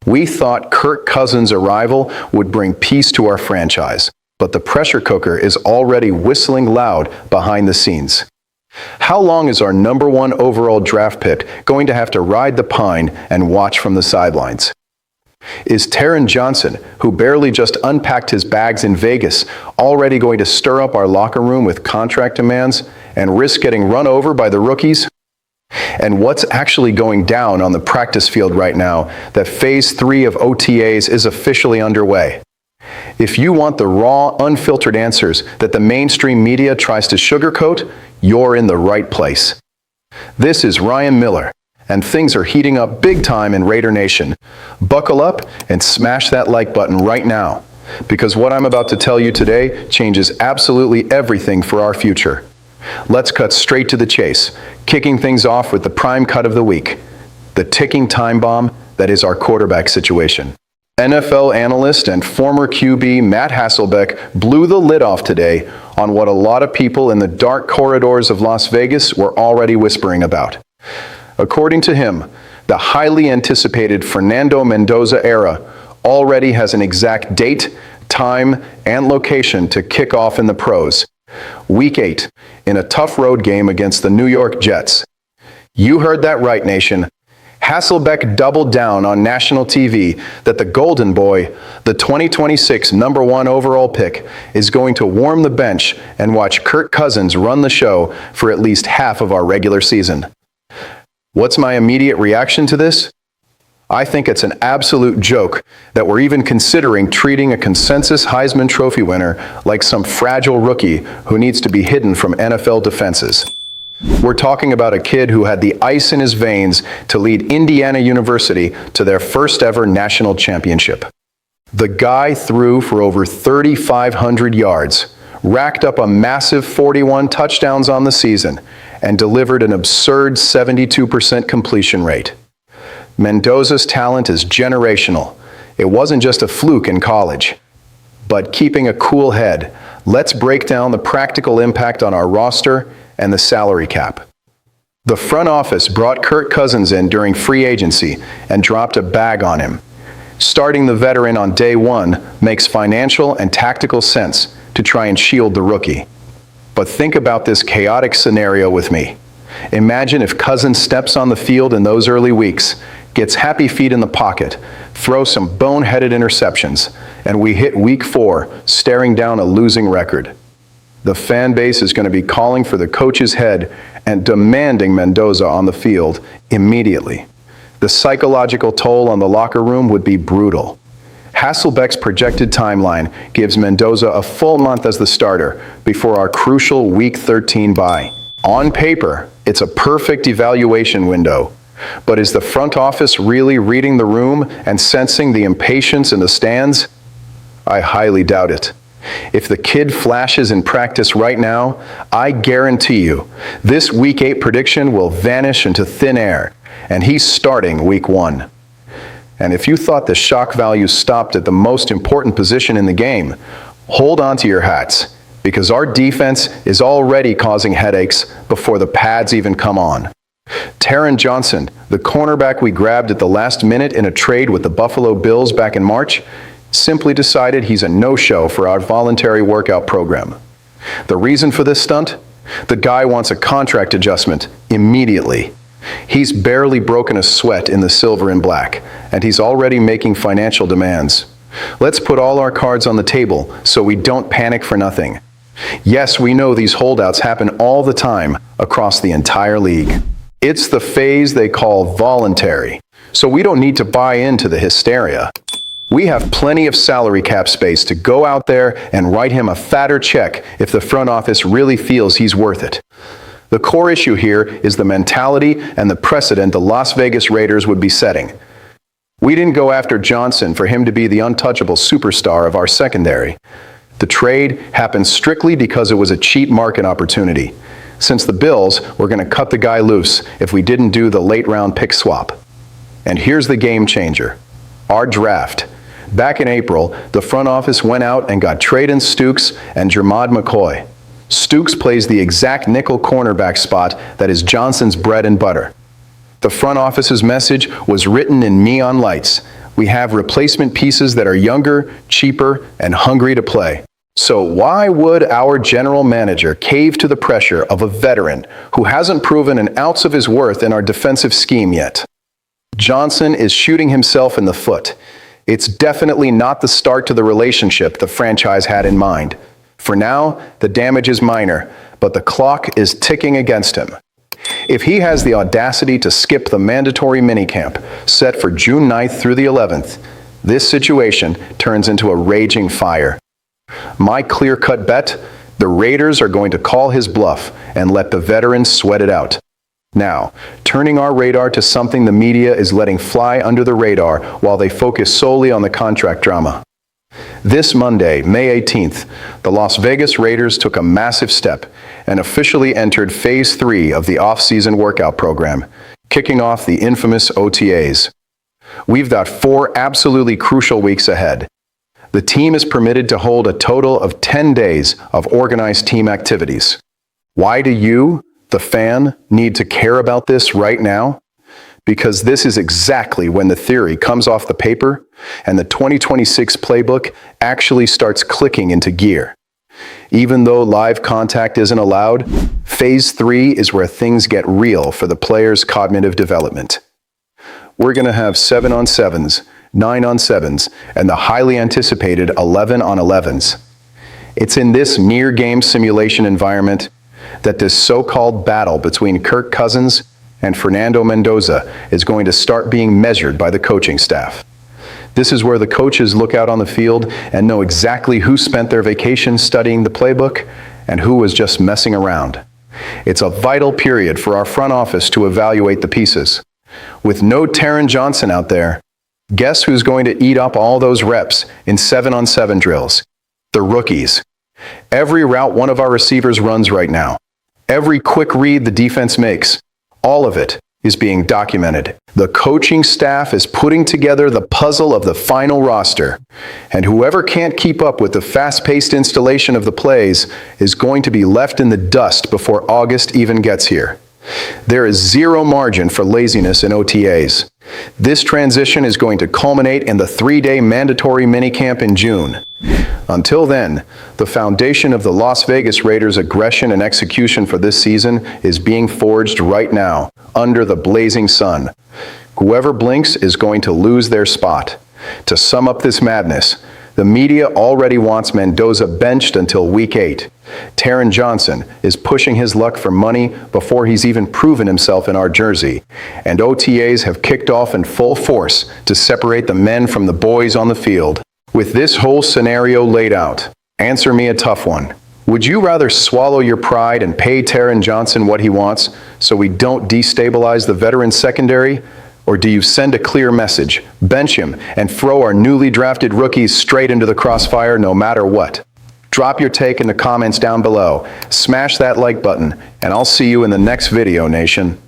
We thought Kirk Cousins' arrival would bring peace to our franchise, but the pressure cooker is already whistling loud behind the scenes. How long is our #1 overall draft pick going to have to ride the pine and watch from the sidelines? Is Taron Johnson, who barely just unpacked his bags in Vegas, already going to stir up our locker room with contract demands and risk getting run over by the rookies? And what's actually going down on the practice field right now that Phase 3 of OTAs is officially underway? If you want the raw, unfiltered answers that the mainstream media tries to sugarcoat, you're in the right place. This is Ryan Miller, and things are heating up big time in Raider Nation. Buckle up and smash that like button right now, because what I'm about to tell you today changes absolutely everything for our future. Let's cut straight to the chase, kicking things off with the prime cut of the week, the ticking time bomb that is our quarterback situation. NFL analyst and former QB Matt Hasselbeck blew the lid off today on what a lot of people in the dark corridors of Las Vegas were already whispering about. According to him, the highly anticipated Fernando Mendoza era already has an exact date, time, and location to kick off in the pros. Week 8, in a tough road game against the New York Jets. You heard that right, nation. Hasselbeck doubled down on national TV that the Golden Boy, the 2026 #1 overall pick, is going to warm the bench and watch Kirk Cousins run the show for at least half of our regular season. What's my immediate reaction to this? I think it's an absolute joke that we're even considering treating a consensus Heisman Trophy winner like some fragile rookie who needs to be hidden from NFL defenses. We're talking about a kid who had the ice in his veins to lead Indiana University to their first ever national championship. The guy threw for over 3,500 yards, racked up a massive 41 touchdowns on the season, and delivered an absurd 72% completion rate. Mendoza's talent is generational. It wasn't just a fluke in college. But keeping a cool head, let's break down the practical impact on our roster and the salary cap. The front office brought Kirk Cousins in during free agency and dropped a bag on him. Starting the veteran on day one makes financial and tactical sense to try and shield the rookie. But think about this chaotic scenario with me. Imagine if Cousins steps on the field in those early weeks, gets happy feet in the pocket, throws some boneheaded interceptions, and we hit week 4 staring down a losing record. The fan base is going to be calling for the coach's head and demanding Mendoza on the field immediately. The psychological toll on the locker room would be brutal. Hasselbeck's projected timeline gives Mendoza a full month as the starter before our crucial Week 13 bye. On paper, it's a perfect evaluation window. But is the front office really reading the room and sensing the impatience in the stands? I highly doubt it. If the kid flashes in practice right now, I guarantee you, this Week 8 prediction will vanish into thin air, and he's starting Week 1. And if you thought the shock value stopped at the most important position in the game, hold on to your hats, because our defense is already causing headaches before the pads even come on. Taron Johnson, the cornerback we grabbed at the last minute in a trade with the Buffalo Bills back in March, simply decided he's a no-show for our voluntary workout program. The reason for this stunt? The guy wants a contract adjustment immediately. He's barely broken a sweat in the silver and black, and he's already making financial demands. Let's put all our cards on the table so we don't panic for nothing. Yes, we know these holdouts happen all the time across the entire league. It's the phase they call voluntary, so we don't need to buy into the hysteria. We have plenty of salary cap space to go out there and write him a fatter check if the front office really feels he's worth it. The core issue here is the mentality and the precedent the Las Vegas Raiders would be setting. We didn't go after Johnson for him to be the untouchable superstar of our secondary. The trade happened strictly because it was a cheap market opportunity, since the Bills were going to cut the guy loose if we didn't do the late-round pick swap. And here's the game changer: our draft. Back in April, the front office went out and got Traden Stukes and Jermod McCoy. Stukes plays the exact nickel cornerback spot that is Johnson's bread and butter. The front office's message was written in neon lights: We have replacement pieces that are younger, cheaper, and hungry to play. So why would our general manager cave to the pressure of a veteran who hasn't proven an ounce of his worth in our defensive scheme yet? Johnson is shooting himself in the foot. It's definitely not the start to the relationship the franchise had in mind. For now, the damage is minor, but the clock is ticking against him. If he has the audacity to skip the mandatory minicamp set for June 9th through the 11th, this situation turns into a raging fire. My clear-cut bet, the Raiders are going to call his bluff and let the veteran sweat it out. Now, turning our radar to something the media is letting fly under the radar while they focus solely on the contract drama. This Monday, May 18th, the Las Vegas Raiders took a massive step and officially entered Phase 3 of the off-season workout program, kicking off the infamous OTAs. We've got 4 absolutely crucial weeks ahead. The team is permitted to hold a total of 10 days of organized team activities. Why do you, the fan, need to care about this right now? Because this is exactly when the theory comes off the paper and the 2026 playbook actually starts clicking into gear. Even though live contact isn't allowed, Phase 3 is where things get real for the player's cognitive development. We're going to have 7-on-7s, 9-on-7s, and the highly anticipated 11-on-11s. It's in this near-game simulation environment that this so-called battle between Kirk Cousins and Fernando Mendoza is going to start being measured by the coaching staff. This is where the coaches look out on the field and know exactly who spent their vacation studying the playbook and who was just messing around. It's a vital period for our front office to evaluate the pieces. With no Taron Johnson out there, guess who's going to eat up all those reps in 7-on-7 drills? The rookies. Every route one of our receivers runs right now, every quick read the defense makes, all of it is being documented. The coaching staff is putting together the puzzle of the final roster, and whoever can't keep up with the fast-paced installation of the plays is going to be left in the dust before August even gets here. There is zero margin for laziness in OTAs. This transition is going to culminate in the 3-day mandatory minicamp in June. Until then, the foundation of the Las Vegas Raiders' aggression and execution for this season is being forged right now, under the blazing sun. Whoever blinks is going to lose their spot. To sum up this madness, the media already wants Mendoza benched until Week 8. Taron Johnson is pushing his luck for money before he's even proven himself in our jersey. And OTAs have kicked off in full force to separate the men from the boys on the field. With this whole scenario laid out, answer me a tough one. Would you rather swallow your pride and pay Taron Johnson what he wants so we don't destabilize the veteran secondary? Or do you send a clear message, bench him, and throw our newly drafted rookies straight into the crossfire no matter what? Drop your take in the comments down below, smash that like button, and I'll see you in the next video, Nation.